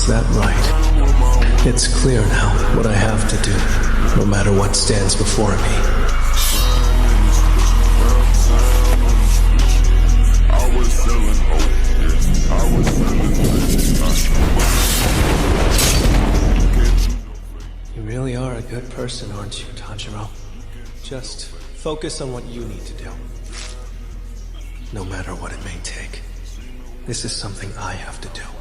Is that right? It's clear now what I have to do, no matter what stands before me. You really are a good person, aren't you, Tanjiro? Just focus on what you need to do. No matter what it may take. This is something I have to do.